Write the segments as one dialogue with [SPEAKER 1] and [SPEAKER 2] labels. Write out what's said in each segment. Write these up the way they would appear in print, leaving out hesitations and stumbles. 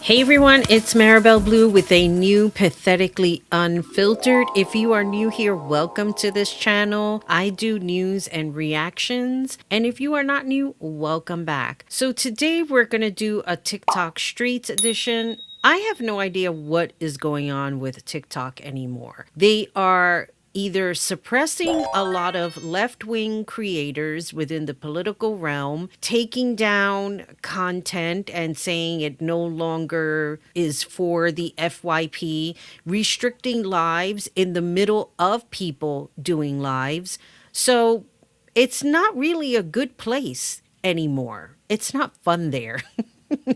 [SPEAKER 1] Hey everyone, it's Maribel Blue with a new Pathetically Unfiltered. If you are new here, welcome to this channel. I do news and reactions. And if you are not new, welcome back. So today we're going to do a TikTok Streets edition. I have no idea what is going on with TikTok anymore. They are either suppressing a lot of left-wing creators within the political realm, taking down content and saying it no longer is for the FYP, restricting lives in the middle of people doing lives. So it's not really a good place anymore. It's not fun there.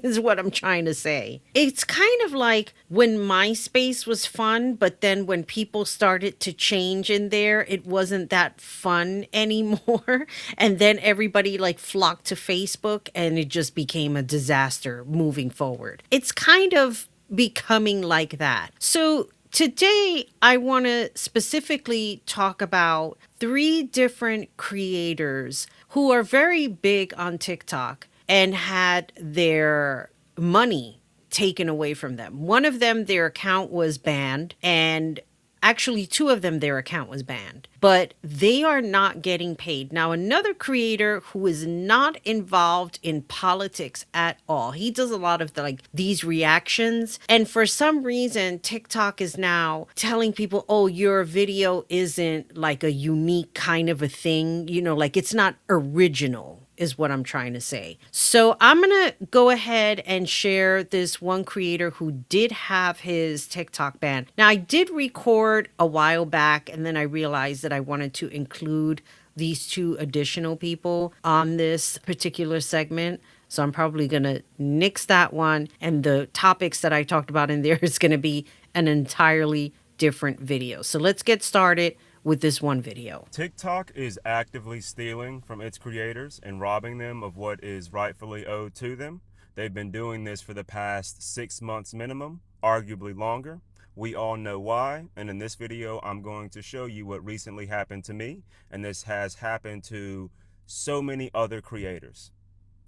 [SPEAKER 1] Is what I'm trying to say. It's kind of like when MySpace was fun, but then when people started to change in there, it wasn't that fun anymore. And then everybody like flocked to Facebook and it just became a disaster moving forward. It's kind of becoming like that. So today, I want to specifically talk about 3 different creators who are very big on TikTok and had their money taken away from them. One of them, their account was banned, and actually 2 of them, their account was banned, but they are not getting paid. Now, another creator who is not involved in politics at all, he does a lot of these reactions. And for some reason, TikTok is now telling people, oh, your video isn't like a unique kind of a thing, like it's not original, is what I'm trying to say. So I'm going to go ahead and share this one creator who did have his TikTok banned. Now, I did record a while back, and then I realized that I wanted to include these 2 additional people on this particular segment. So I'm probably going to nix that one. And the topics that I talked about in there is going to be an entirely different video. So let's get started with this one video.
[SPEAKER 2] TikTok is actively stealing from its creators and robbing them of what is rightfully owed to them. They've been doing this for the past 6 months minimum, arguably longer. We all know why, and in this video, I'm going to show you what recently happened to me, and this has happened to so many other creators,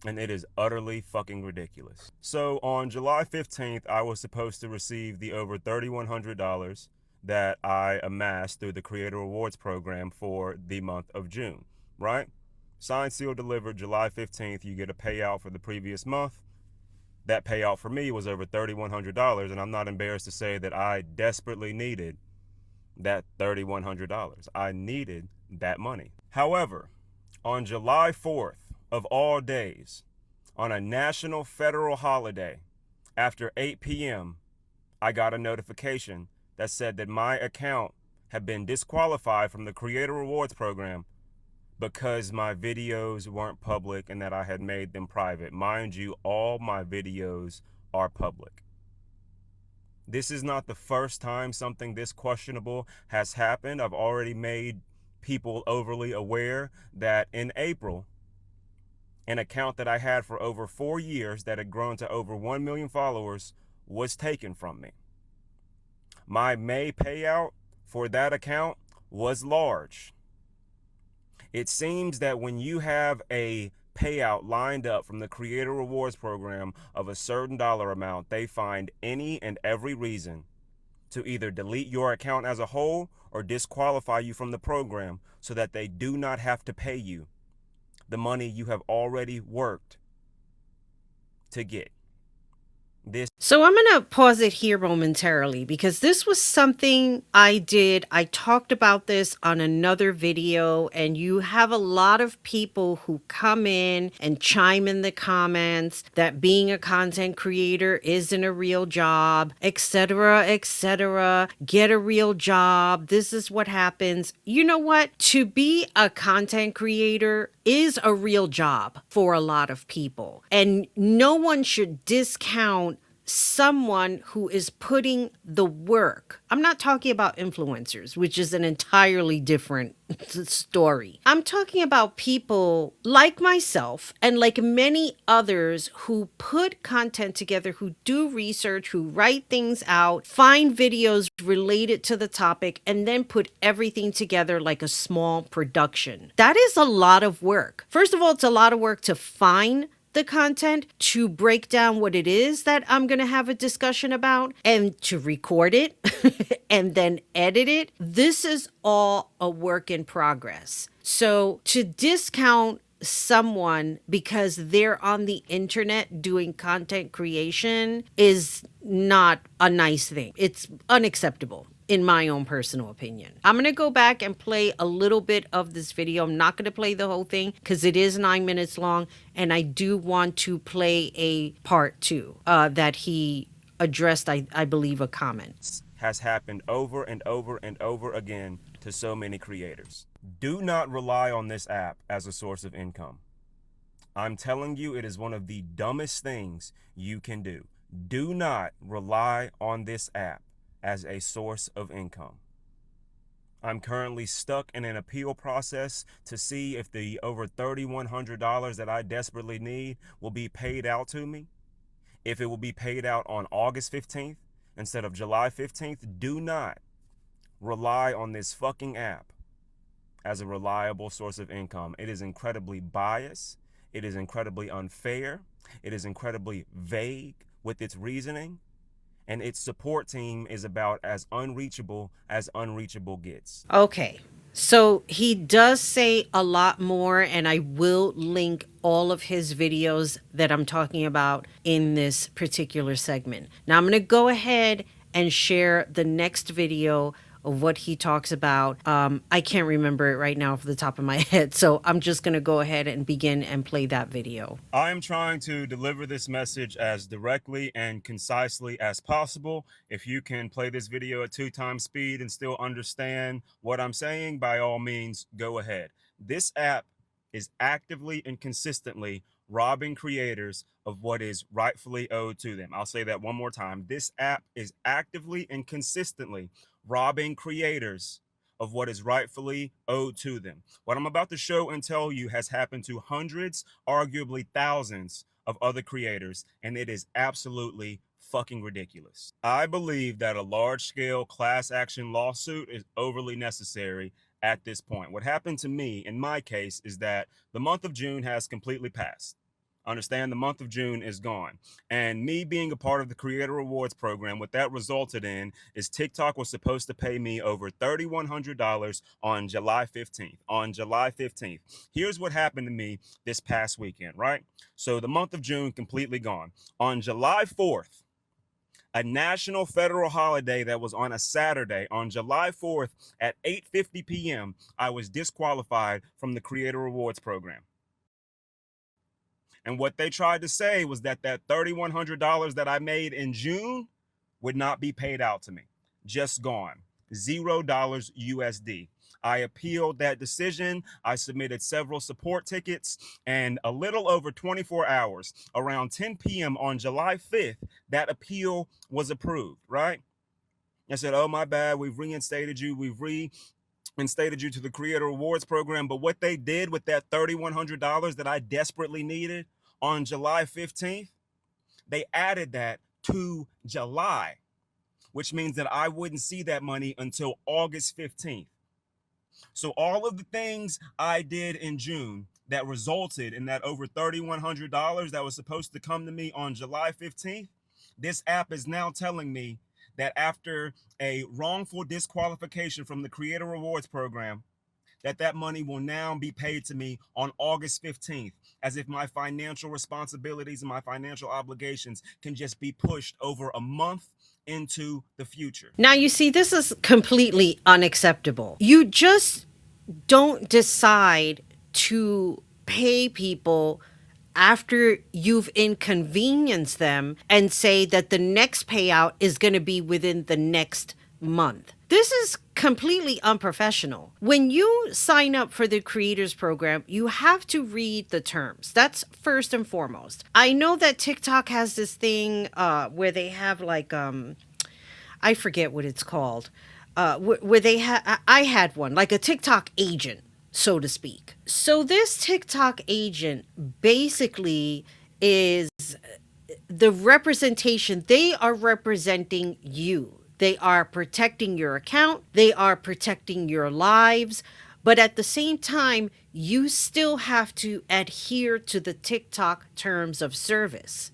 [SPEAKER 2] and it is utterly fucking ridiculous. So on July 15th, I was supposed to receive the over $3,100 that I amassed through the Creator Rewards program for the month of June, right? Signed, sealed, delivered July 15th. You get a payout for the previous month. That payout for me was over $3,100, and I'm not embarrassed to say that I desperately needed that $3,100. I needed that money. However, on July 4th of all days, on a national federal holiday, after 8 p.m., I got a notification that said that my account had been disqualified from the Creator Rewards program because my videos weren't public and that I had made them private. Mind you, all my videos are public. This is not the first time something this questionable has happened. I've already made people overly aware that in April, an account that I had for over 4 years that had grown to over 1 million followers was taken from me. My May payout for that account was large. It seems that when you have a payout lined up from the Creator Rewards program of a certain dollar amount, they find any and every reason to either delete your account as a whole or disqualify you from the program so that they do not have to pay you the money you have already worked to get.
[SPEAKER 1] So I'm going to pause it here momentarily because this was something I did. I talked about this on another video, and you have a lot of people who come in and chime in the comments that being a content creator isn't a real job, etc., etc. Get a real job. This is what happens. You know what? To be a content creator is a real job for a lot of people, and no one should discount someone who is putting the work. I'm not talking about influencers, which is an entirely different story. I'm talking about people like myself and like many others who put content together, who do research, who write things out, find videos related to the topic, and then put everything together like a small production. That is a lot of work. First of all, it's a lot of work to find the content, to break down what it is that I'm going to have a discussion about, and to record it and then edit it. This is all a work in progress. So to discount someone because they're on the internet doing content creation is not a nice thing. It's unacceptable, in my own personal opinion. I'm going to go back and play a little bit of this video. I'm not going to play the whole thing because it is 9 minutes long, and I do want to play a part 2 that he addressed, I believe, a comment.
[SPEAKER 2] Has happened over and over and over again to so many creators. Do not rely on this app as a source of income. I'm telling you, it is one of the dumbest things you can do. Do not rely on this app as a source of income. I'm currently stuck in an appeal process to see if the over $3,100 that I desperately need will be paid out to me. If it will be paid out on August 15th instead of July 15th, do not rely on this fucking app as a reliable source of income. It is incredibly biased. It is incredibly unfair. It is incredibly vague with its reasoning. And its support team is about as unreachable gets.
[SPEAKER 1] Okay. So he does say a lot more, and I will link all of his videos that I'm talking about in this particular segment. Now I'm going to go ahead and share the next video of what he talks about. I can't remember it right now off the top of my head, so I'm just going to go ahead and begin and play that video.
[SPEAKER 2] I am trying to deliver this message as directly and concisely as possible. If you can play this video at 2 times speed and still understand what I'm saying, by all means, go ahead. This app is actively and consistently robbing creators of what is rightfully owed to them. I'll say that one more time. This app is actively and consistently robbing creators of what is rightfully owed to them. What I'm about to show and tell you has happened to hundreds, arguably thousands of other creators, and it is absolutely fucking ridiculous. I believe that a large-scale class action lawsuit is overly necessary at this point. What happened to me, in my case, is that the month of June has completely passed. Understand, the month of June is gone. And me being a part of the Creator Rewards program, what that resulted in is TikTok was supposed to pay me over $3,100 on July 15th. On July 15th. Here's what happened to me this past weekend, right? So the month of June completely gone. On July 4th, a national federal holiday that was on a Saturday, on July 4th at 8:50 p.m., I was disqualified from the Creator Rewards program. And what they tried to say was that that $3,100 that I made in June would not be paid out to me. Just gone. $0 USD. I appealed that decision. I submitted several support tickets, and a little over 24 hours, around 10 p.m. on July 5th, that appeal was approved, right? I said, oh, my bad. We've reinstated you. We've reinstated you to the Creator Rewards program. But what they did with that $3,100 that I desperately needed on July 15th, they added that to July, which means that I wouldn't see that money until August 15th. So all of the things I did in June that resulted in that over $3,100 that was supposed to come to me on July 15th, this app is now telling me that after a wrongful disqualification from the Creator Rewards program, that money will now be paid to me on August 15th, as if my financial responsibilities and my financial obligations can just be pushed over a month into the future.
[SPEAKER 1] Now, you see, this is completely unacceptable. You just don't decide to pay people after you've inconvenienced them and say that the next payout is going to be within the next month. This is completely unprofessional. When you sign up for the creators program, you have to read the terms. That's first and foremost. I know that TikTok has this thing where they have like I forget what it's called. Where they I had one, like a TikTok agent, so to speak. So this TikTok agent basically is the representation. They are representing you. They are protecting your account. They are protecting your lives. But at the same time, you still have to adhere to the TikTok terms of service.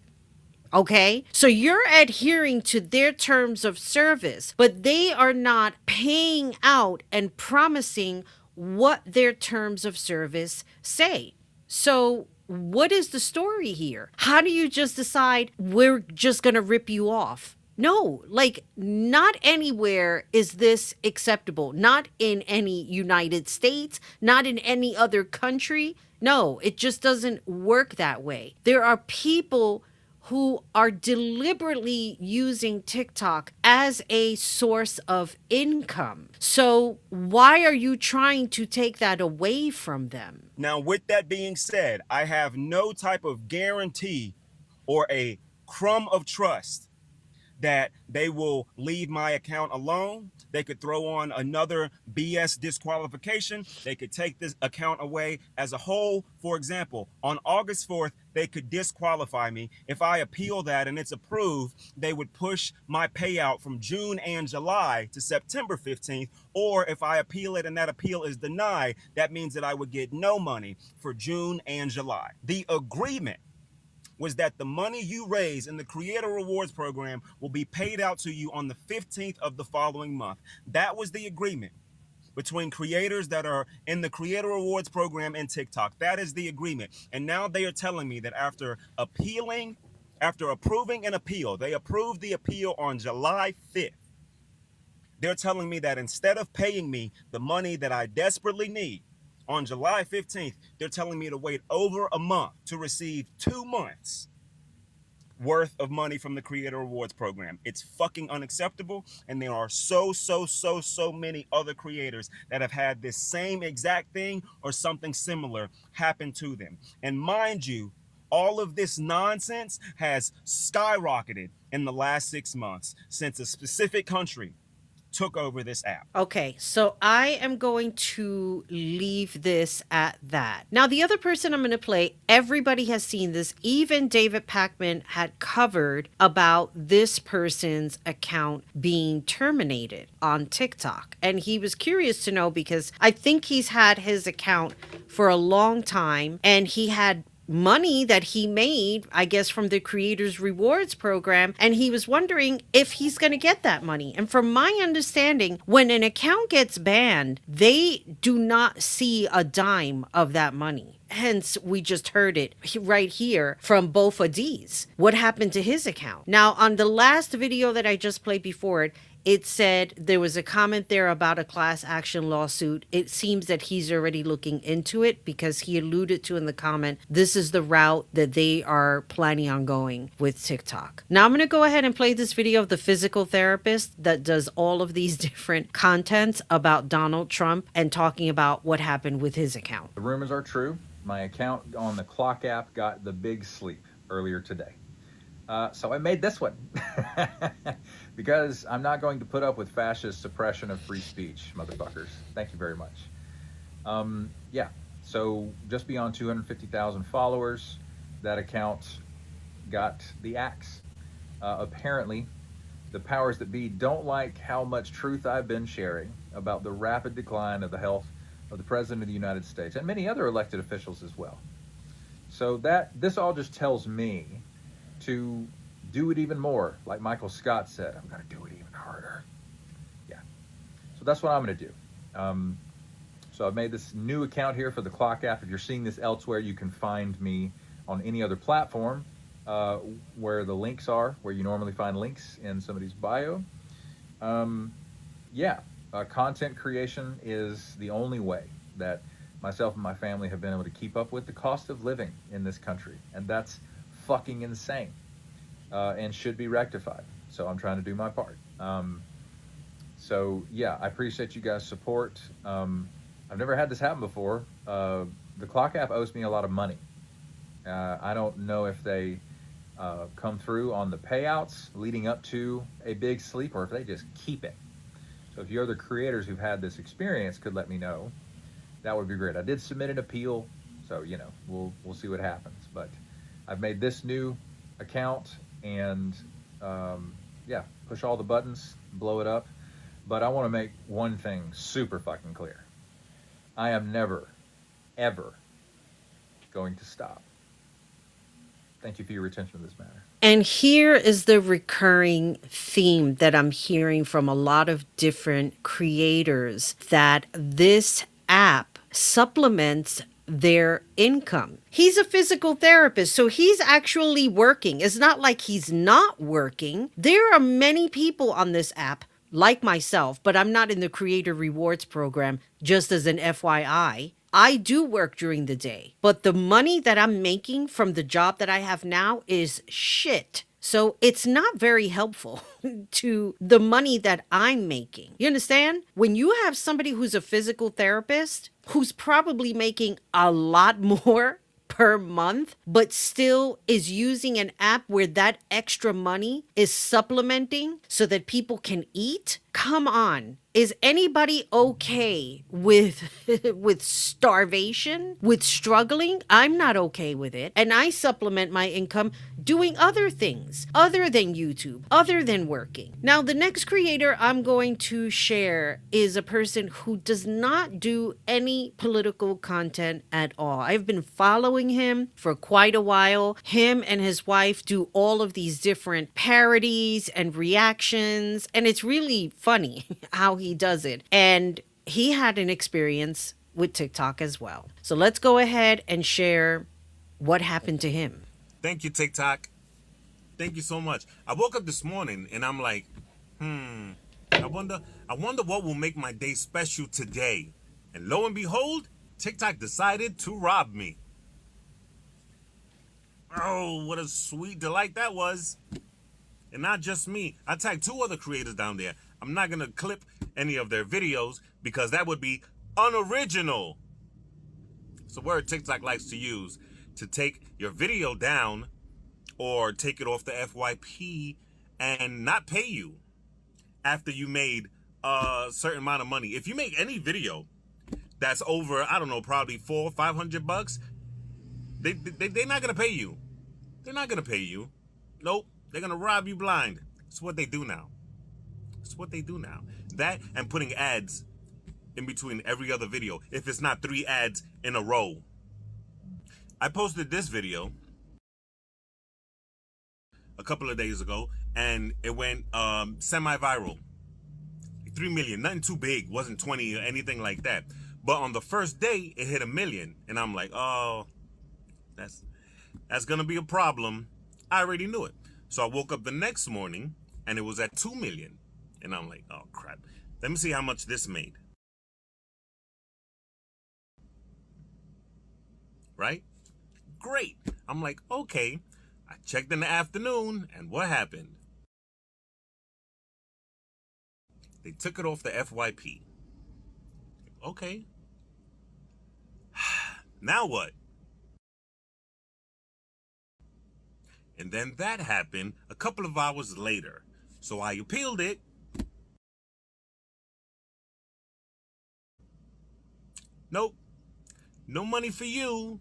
[SPEAKER 1] Okay. So you're adhering to their terms of service, but they are not paying out and promising what their terms of service say. So what is the story here? How do you just decide we're just going to rip you off? No, like, not anywhere is this acceptable. Not in any United States, not in any other country. No, it just doesn't work that way. There are people who are deliberately using TikTok as a source of income. So, why are you trying to take that away from them?
[SPEAKER 2] Now, with that being said, I have no type of guarantee or a crumb of trust that they will leave my account alone. They could throw on another BS disqualification. They could take this account away as a whole. For example, on August 4th, they could disqualify me. If I appeal that and it's approved, they would push my payout from June and July to September 15th. Or if I appeal it and that appeal is denied, that means that I would get no money for June and July. The agreement was that the money you raise in the Creator Rewards Program will be paid out to you on the 15th of the following month. That was the agreement between creators that are in the Creator Rewards Program and TikTok. That is the agreement. And now they are telling me that after approving an appeal, they approved the appeal on July 5th. They're telling me that instead of paying me the money that I desperately need, on July 15th, they're telling me to wait over a month to receive 2 months worth of money from the Creator Rewards Program. It's fucking unacceptable. And there are so many other creators that have had this same exact thing or something similar happen to them. And mind you, all of this nonsense has skyrocketed in the last 6 months since a specific country took over this app.
[SPEAKER 1] Okay, so I am going to leave this at that. Now, the other person I'm going to play, everybody has seen this. Even David Pakman had covered about this person's account being terminated on TikTok. And he was curious to know because I think he's had his account for a long time and he had money that he made, I guess, from the Creators Rewards Program. And he was wondering if he's going to get that money. And from my understanding, when an account gets banned, they do not see a dime of that money. Hence, we just heard it right here from Bofa D's. What happened to his account? Now, on the last video that I just played before it, it said there was a comment there about a class action lawsuit. It seems that he's already looking into it because he alluded to in the comment, this is the route that they are planning on going with TikTok. Now I'm going to go ahead and play this video of the physical therapist that does all of these different contents about Donald Trump and talking about what happened with his account.
[SPEAKER 3] The rumors are true. My account on the Clock app got the big sleep earlier today. So I made this one because I'm not going to put up with fascist suppression of free speech, motherfuckers. Thank you very much. Yeah, so just beyond 250,000 followers, that account got the axe. Apparently, the powers that be don't like how much truth I've been sharing about the rapid decline of the health of the President of the United States and many other elected officials as well. So this all just tells me to do it even more. Like Michael Scott said, I'm going to do it even harder. Yeah. So that's what I'm going to do. So I've made this new account here for the Clock app. If you're seeing this elsewhere, you can find me on any other platform where the links are, where you normally find links in somebody's bio. Yeah. Content creation is the only way that myself and my family have been able to keep up with the cost of living in this country. And that's fucking insane and should be rectified. So I'm trying to do my part. So yeah, I appreciate you guys' support. I've never had this happen before. The Clock app owes me a lot of money. I don't know if they come through on the payouts leading up to a big sleep or if they just keep it. So if you other creators who've had this experience could let me know, that would be great. I did submit an appeal, so you know, we'll see what happens. But I've made this new account and yeah, push all the buttons, blow it up. But I want to make one thing super fucking clear. I am never, ever going to stop. Thank you for your attention to this matter.
[SPEAKER 1] And here is the recurring theme that I'm hearing from a lot of different creators, that this app supplements their income. He's a physical therapist, so he's actually working. It's not like he's not working. There are many people on this app like myself, but I'm not in the creator rewards program, just as an FYI. I do work during the day, but the money that I'm making from the job that I have now is shit. So it's not very helpful to the money that I'm making. You understand? When you have somebody who's a physical therapist who's probably making a lot more per month, but still is using an app where that extra money is supplementing so that people can eat. Come on. Is anybody okay with with starvation, with struggling? I'm not okay with it. And I supplement my income doing other things other than YouTube, other than working. Now, the next creator I'm going to share is a person who does not do any political content at all. I've been following him for quite a while. Him and his wife do all of these different parodies and reactions, and it's really funny how he does it. And he had an experience with TikTok as well. So let's go ahead and share what happened to him.
[SPEAKER 4] Thank you, TikTok. Thank you so much. I woke up this morning and I'm like, I wonder what will make my day special today. And lo and behold, TikTok decided to rob me. Oh, what a sweet delight that was. And not just me. I tagged 2 other creators down there. I'm not going to clip any of their videos because that would be unoriginal. It's a word TikTok likes to use to take your video down or take it off the FYP and not pay you after you made a certain amount of money. If you make any video that's over, I don't know, probably $400 or $500, they're not going to pay you. They're not going to pay you. Nope. They're going to rob you blind. It's what they do now. It's what they do now. That and putting ads in between every other video, if it's not 3 ads in a row. I posted this video a couple of days ago, and it went semi-viral. 3 million, nothing too big, wasn't 20 or anything like that. But on the first day, it hit 1 million, and I'm like, oh, that's gonna be a problem. I already knew it. So I woke up the next morning, and it was at 2 million, and I'm like, oh crap. Let me see how much this made. Right? Great. I'm like, okay. I checked in the afternoon, and what happened? They took it off the FYP. Okay. Now what? And then that happened a couple of hours later. So I appealed it. Nope. No money for you.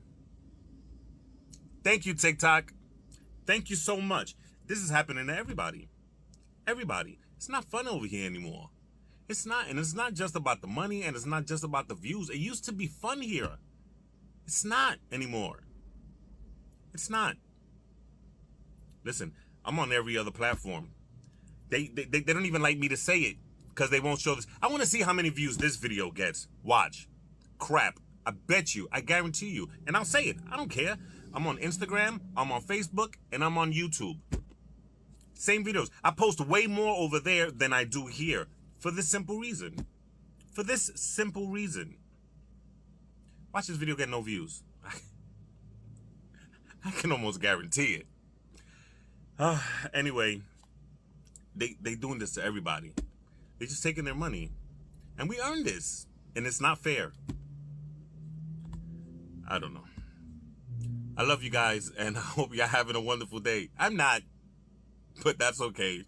[SPEAKER 4] Thank you, TikTok. Thank you so much. This is happening to everybody. Everybody. It's not fun over here anymore. It's not. And it's not just about the money, and it's not just about the views. It used to be fun here. It's not anymore. It's not. Listen, I'm on every other platform. They don't even like me to say it because they won't show this. I want to see how many views this video gets. Watch. Crap. I bet you. I guarantee you. And I'll say it. I don't care. I'm on Instagram, I'm on Facebook, and I'm on YouTube. Same videos. I post way more over there than I do here. For this simple reason. For this simple reason. Watch this video get no views. I can almost guarantee it. Anyway, they doing this to everybody. They're just taking their money. And we earned this. And it's not fair. I don't know. I love you guys, and I hope you're having a wonderful day. I'm not, but that's okay.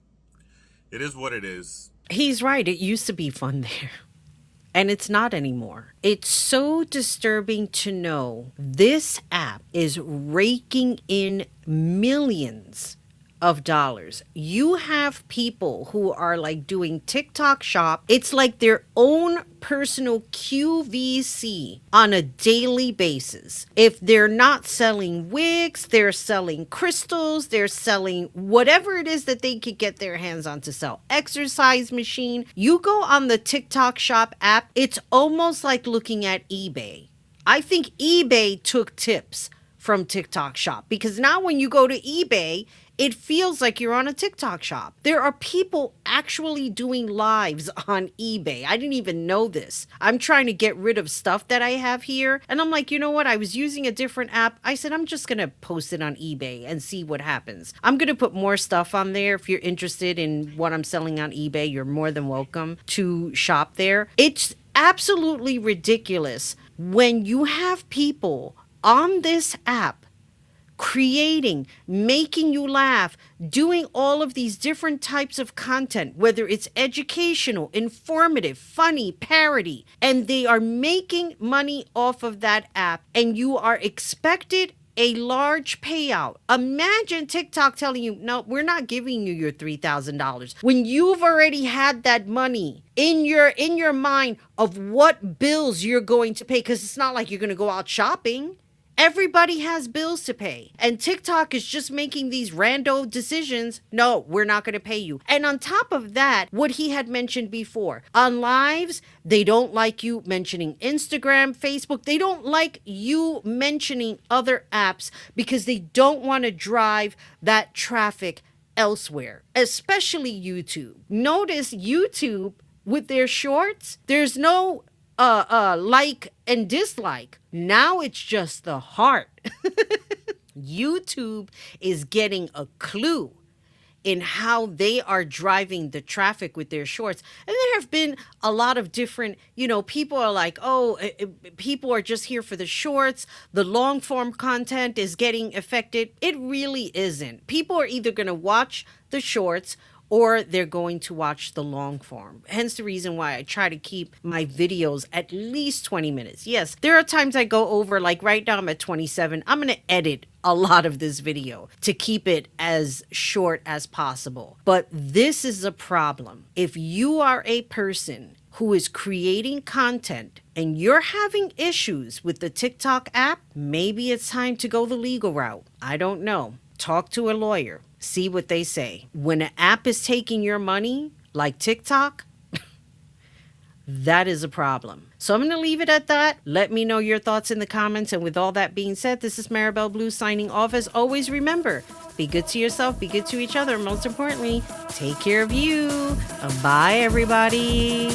[SPEAKER 4] It is what it is.
[SPEAKER 1] He's right. It used to be fun there. And it's not anymore. It's so disturbing to know this app is raking in millions of dollars. You have people who are like doing TikTok shop. It's like their own personal QVC on a daily basis. If they're not selling wigs, they're selling crystals, they're selling whatever it is that they could get their hands on to sell. Exercise machine. You go on the TikTok shop app, it's almost like looking at eBay. I think eBay took tips from TikTok shop, because now when you go to eBay, it feels like you're on a TikTok shop. There are people actually doing lives on eBay. I didn't even know this. I'm trying to get rid of stuff that I have here. And I'm like, you know what? I was using a different app. I said, I'm just going to post it on eBay and see what happens. I'm going to put more stuff on there. If you're interested in what I'm selling on eBay, you're more than welcome to shop there. It's absolutely ridiculous when you have people on this app creating, making you laugh, doing all of these different types of content, whether it's educational, informative, funny, parody, and they are making money off of that app, and you are expected a large payout. Imagine TikTok telling you, no, we're not giving you your $3,000 when you've already had that money in your mind of what bills you're going to pay, because it's not like you're going to go out shopping. Everybody has bills to pay. And TikTok is just making these rando decisions. No, we're not going to pay you. And on top of that, what he had mentioned before, on lives, they don't like you mentioning Instagram, Facebook. They don't like you mentioning other apps because they don't want to drive that traffic elsewhere, especially YouTube. Notice YouTube with their shorts, there's no like and dislike. Now it's just the heart. YouTube is getting a clue in how they are driving the traffic with their shorts. And there have been a lot of different, people are like, people are just here for the shorts. The long form content is getting affected. It really isn't. People are either going to watch the shorts or they're going to watch the long form. Hence the reason why I try to keep my videos at least 20 minutes. Yes, there are times I go over, like right now I'm at 27. I'm going to edit a lot of this video to keep it as short as possible. But this is a problem. If you are a person who is creating content and you're having issues with the TikTok app, maybe it's time to go the legal route. I don't know. Talk to a lawyer. See what they say. When an app is taking your money, like TikTok, that is a problem. So I'm going to leave it at that. Let me know your thoughts in the comments. And with all that being said, this is Maribel Blue signing off. As always, remember, be good to yourself, be good to each other. Most importantly, take care of you. Bye, everybody.